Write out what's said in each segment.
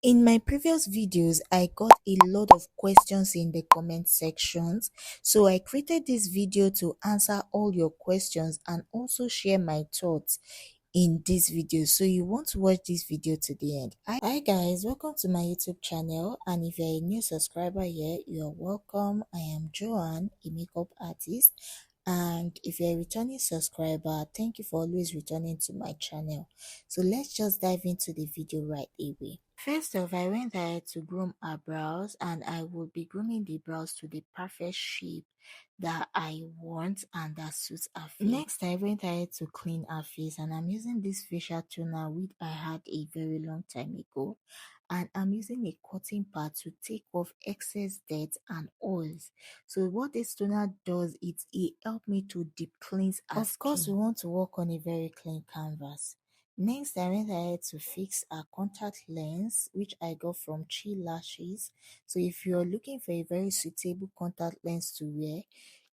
In my previous videos, I got a lot of questions in the comment sections, so I created this video to answer all your questions and also share my thoughts in this video. So you want to watch this video to the end. Hi guys, welcome to my YouTube channel, and if you're a new subscriber here, you're welcome. I am Joanne, a makeup artist, and if you're a returning subscriber, thank you for always returning to my channel. So let's just dive into the video right away. First off, I went ahead to groom her brows, and I will be grooming the brows to the perfect shape that I want and that suits her face. Next, I went ahead to clean her face, and I'm using this facial toner which I had a very long time ago, and I'm using a cotton pad to take off excess dirt and oils. So what this toner does is it helps me to deep cleanse her skin. Of course, we want to work on a very clean canvas. Next, I went ahead to fix a contact lens which I got from Chi Lashes. So if you're looking for a very suitable contact lens to wear,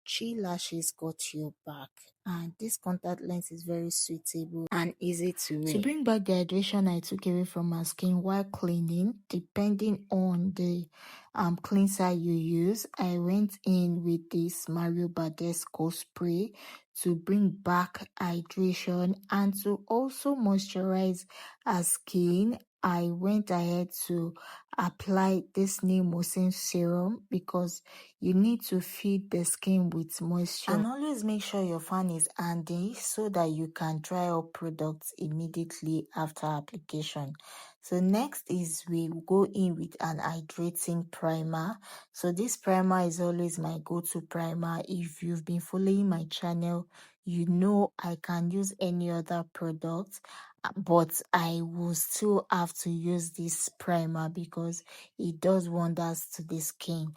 Chi Lashes got your back, and this contact lens is very suitable and easy to wear. To bring back the hydration I took away from my skin while cleaning, depending on the cleanser you use, I went in with this Mario Badescu spray to bring back hydration and to also moisturize our skin. I went ahead to apply this new mucin serum because you need to feed the skin with moisture, and always make sure your fan is handy so that you can dry up products immediately after application. So next is we go in with an hydrating primer. So this primer is always my go-to primer. If you've been following my channel, you know I can use any other product, but I will still have to use this primer because it does wonders to the skin.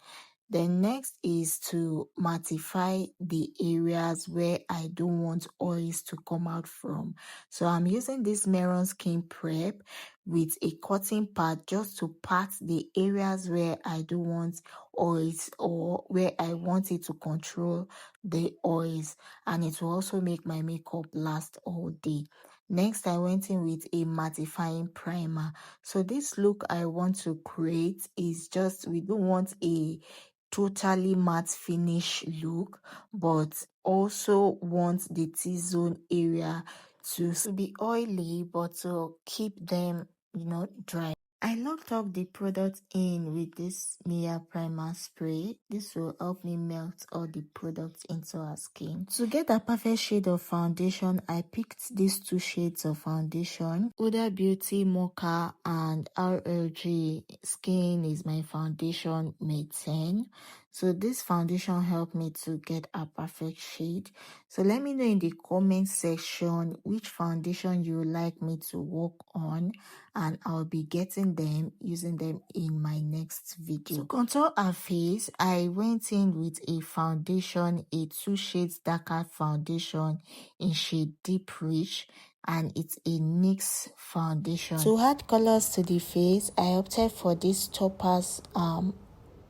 Then next is to mattify the areas where I don't want oils to come out from. So I'm using this Meron Skin Prep with a cotton pad just to pat the areas where I don't want oils or where I want it to control the oils, and it will also make my makeup last all day. Next, I went in with a mattifying primer. So this look I want to create is just, we don't want a totally matte finish look, but also want the T-zone area to be oily but to keep them dry. I locked up the product in with this Mia primer spray. This will help me melt all the products into our skin. To get a perfect shade of foundation, I picked these two shades of foundation. Huda Beauty Mocha and RLG Skin is my foundation mate 10. So this foundation helped me to get a perfect shade. So let me know in the comment section which foundation you would like me to work on, and I'll be getting them, using them in my next video. To contour her face, I went in with a foundation, a 2 shades darker foundation in shade Deep Rich, and it's a NYX foundation. To add colors to the face, I opted for this Topaz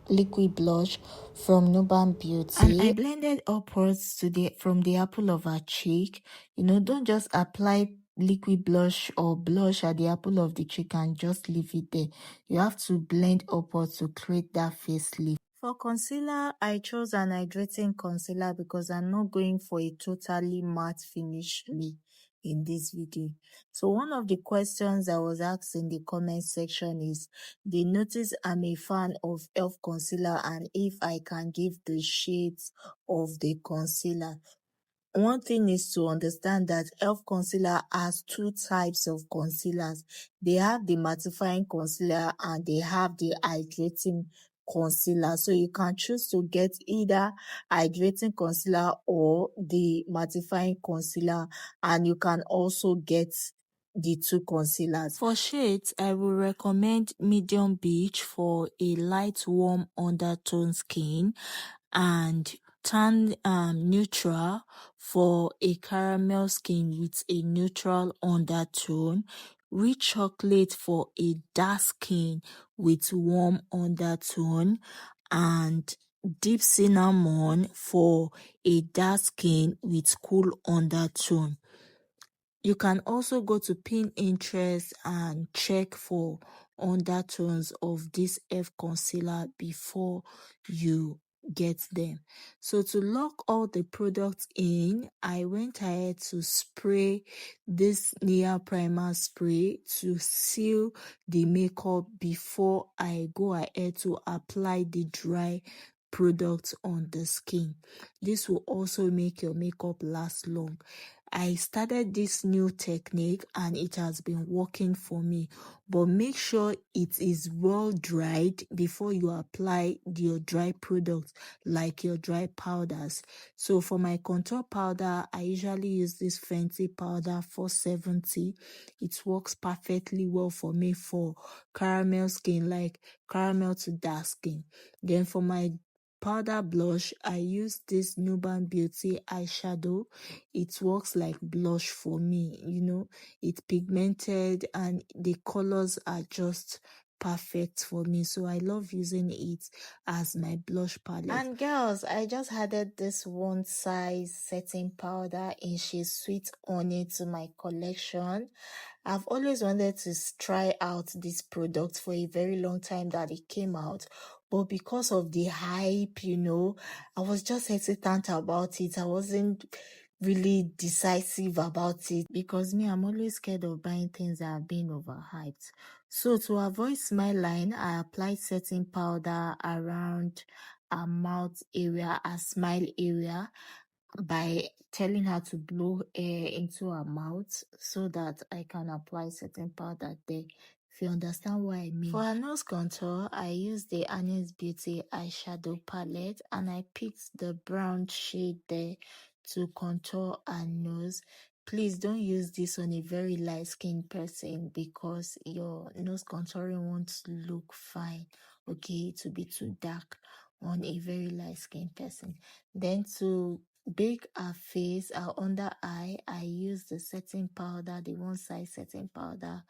liquid blush from Nuban Beauty, and I blended upwards to from the apple of her cheek. Don't just apply liquid blush or blush at the apple of the cheek and just leave it there. You have to blend upwards to create that face lift. For concealer, I chose an hydrating concealer because I'm not going for a totally matte finish look in this video. So one of the questions I was asked in the comment section is, they notice I'm a fan of e.l.f. concealer and if I can give the shades of the concealer. One thing is to understand that e.l.f. concealer has 2 types of concealers. They have the mattifying concealer and they have the hydrating concealer. So you can choose to get either hydrating concealer or the mattifying concealer, and you can also get the 2 concealers. For shades, I will recommend medium beige for a light warm undertone skin, and tan neutral for a caramel skin with a neutral undertone, rich chocolate for a dark skin with warm undertone, and deep cinnamon for a dark skin with cool undertone. You can also go to Pinterest and check for undertones of this concealer before you get them. So to lock all the products in, I went ahead to spray this Nia primer spray to seal the makeup before I go ahead to apply the dry product on the skin. This will also make your makeup last long. I started this new technique and it has been working for me, but make sure it is well dried before you apply your dry products, like your dry powders. So for my contour powder, I usually use this Fenty powder 470. It works perfectly well for me for caramel skin, like caramel to dark skin. Then for my powder blush, I use this Nuban Beauty eyeshadow. It works like blush for me, it's pigmented and the colors are just perfect for me, so I love using it as my blush palette. And girls, I just added this one size setting powder in She's Sweet Honey to my collection. I've always wanted to try out this product for a very long time that it came out, but because of the hype, I was just hesitant about it. I wasn't really decisive about it because I'm always scared of buying things that have been overhyped. So to avoid smile line, I applied setting powder around her mouth area, her smile area, by telling her to blow air into her mouth so that I can apply setting powder there. If you understand what I mean. For her nose contour, I used the Annie's Beauty eyeshadow palette and I picked the brown shade there to contour her nose. Please don't use this on a very light skinned person because your nose contouring won't look fine. Okay, to be too dark on a very light skinned person. Then to bake her face, her under eye, I use the setting powder, the one size setting powder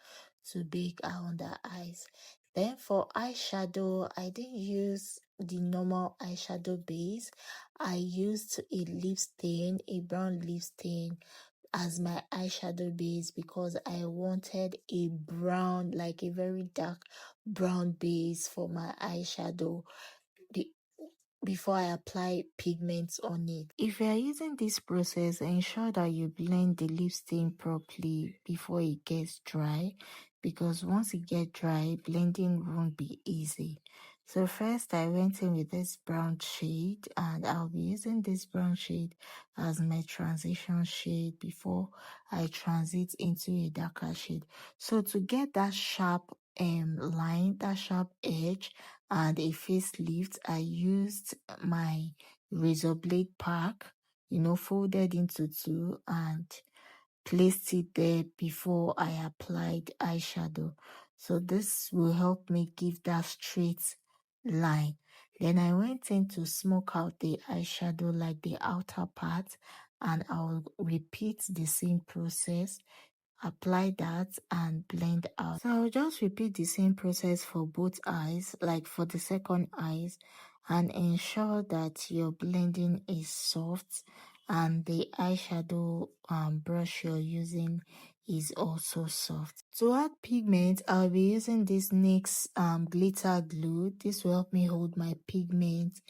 to bake her under eyes. Then for eyeshadow, I didn't use the normal eyeshadow base. I used a brown lip stain as my eyeshadow base because I wanted a brown, like a very dark brown base for my eyeshadow before I apply pigments on it. If you are using this process, ensure that you blend the lip stain properly before it gets dry, because once it gets dry, blending won't be easy. So first I went in with this brown shade and I'll be using this brown shade as my transition shade before I transit into a darker shade. So to get that sharp line, that sharp edge and a facelift, I used my razor blade pack, folded into two and placed it there before I applied eyeshadow. So this will help me give that straight line. Then I went in to smoke out the eyeshadow, like the outer part, and I'll repeat the same process. Apply that and blend out. So I'll just repeat the same process for both eyes, like for the second eyes, and ensure that your blending is soft and the eyeshadow brush you're using is also soft. To add pigment, I'll be using this NYX glitter glue. This will help me hold my pigment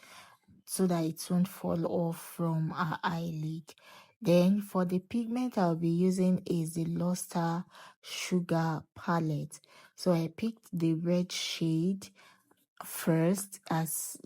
so that it won't fall off from our eyelid. Then for the pigment I'll be using is the Luster Sugar palette. So I picked the red shade first, as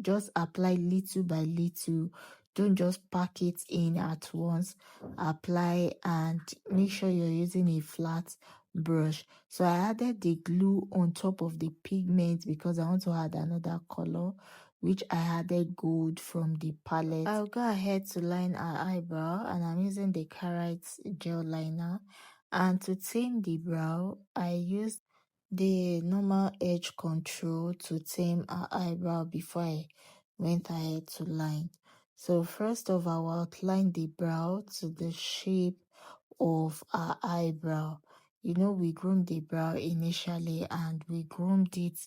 just apply little by little. Don't just pack it in at once. Apply and make sure you're using a flat brush. So I added the glue on top of the pigment because I want to add another color, which I added gold from the palette. I'll go ahead to line our eyebrow and I'm using the Carrot gel liner. And to tame the brow, I used the normal edge control to tame our eyebrow before I went ahead to line. So first of all, I'll outline the brow to the shape of our eyebrow. we groomed the brow initially and we groomed it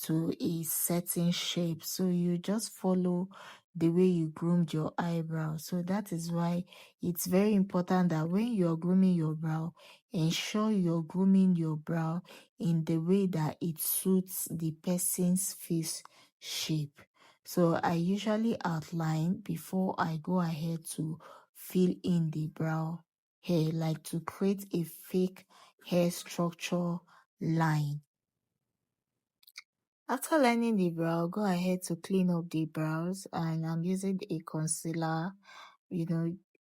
to a certain shape. So you just follow the way you groomed your eyebrow. So that is why it's very important that when you're grooming your brow, ensure you're grooming your brow in the way that it suits the person's face shape. So I usually outline before I go ahead to fill in the brow hair, like to create a fake hair structure line. After lining the brow, go ahead to clean up the brows, and I'm using a concealer.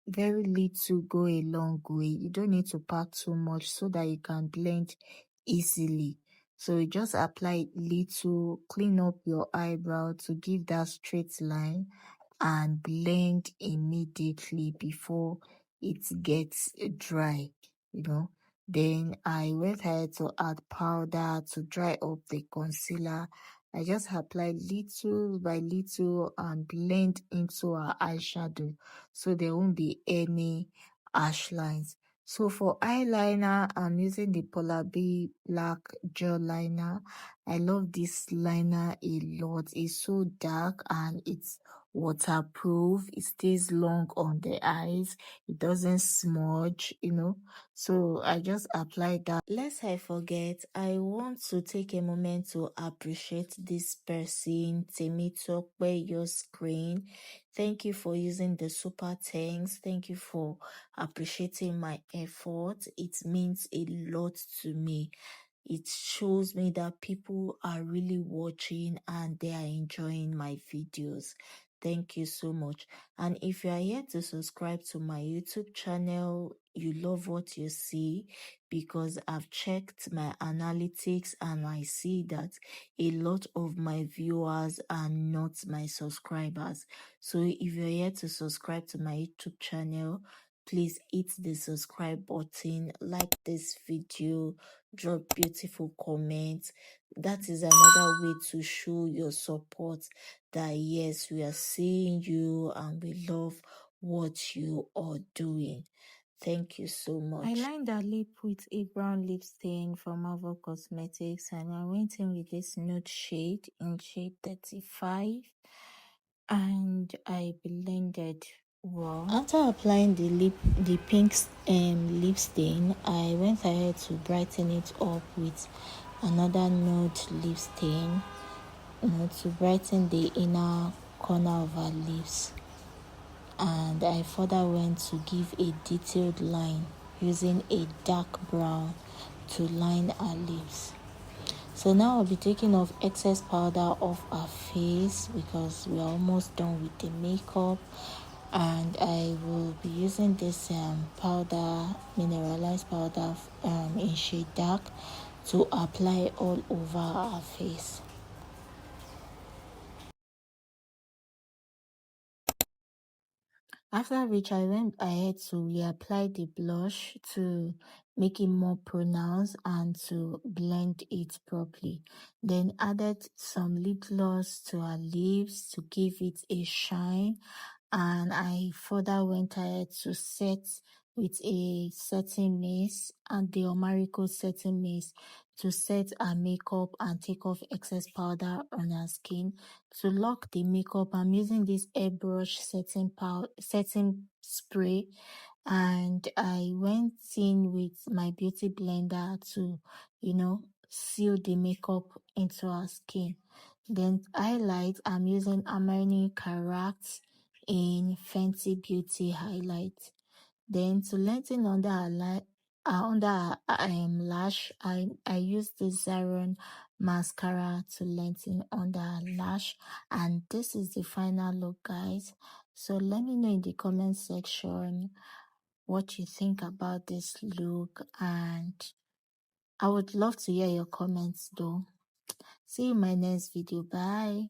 Very little go a long way. You don't need to pack too much so that you can blend easily. So you just apply little, clean up your eyebrow to give that straight line and blend immediately before it gets dry. you know then I went ahead to add powder to dry up the concealer. I just apply little by little and blend into our eyeshadow so there won't be any harsh lines. So for eyeliner, I'm using the Polar B Black Gel Liner. I love this liner a lot. It's so dark and it's waterproof. It stays long on the eyes. It doesn't smudge. So I just applied that. Lest I forget, I want to take a moment to appreciate this person, Temitope, your screen. Thank you for using the super thanks. Thank you for appreciating my effort. It means a lot to me. It shows me that people are really watching and they are enjoying my videos. Thank you so much. And if you are yet to subscribe to my YouTube channel, you love what you see, because I've checked my analytics and I see that a lot of my viewers are not my subscribers. So if you're yet to subscribe to my YouTube channel, please hit the subscribe button, like this video, drop beautiful comments. That is another way to show your support that yes, we are seeing you and we love what you are doing. Thank you so much. I lined the lip with a brown lip stain from Marvel Cosmetics, and I went in with this nude shade in shade 35, and I blended well. After applying the pink lip stain, I went ahead to brighten it up with another nude lip stain, to brighten the inner corner of our lips. And I further went to give a detailed line using a dark brown to line our lips. So now I'll be taking off excess powder off our face because we are almost done with the makeup, and I will be using this powder, mineralized powder in shade dark, to apply all over our face. After which, I went ahead to reapply the blush to make it more pronounced and to blend it properly. Then added some lip gloss to our lips to give it a shine, and I further went ahead to set with a setting mist and the Omarico setting mist to set our makeup and take off excess powder on our skin. To lock the makeup, I'm using this airbrush setting spray, and I went in with my beauty blender to seal the makeup into our skin. Then highlight, I'm using Armani Caract in Fenty Beauty highlight. Then to lengthen under our lash, I use the Zaron mascara to lengthen under our lash, and this is the final look, guys. So let me know in the comment section what you think about this look, and I would love to hear your comments though. See you in my next video. Bye.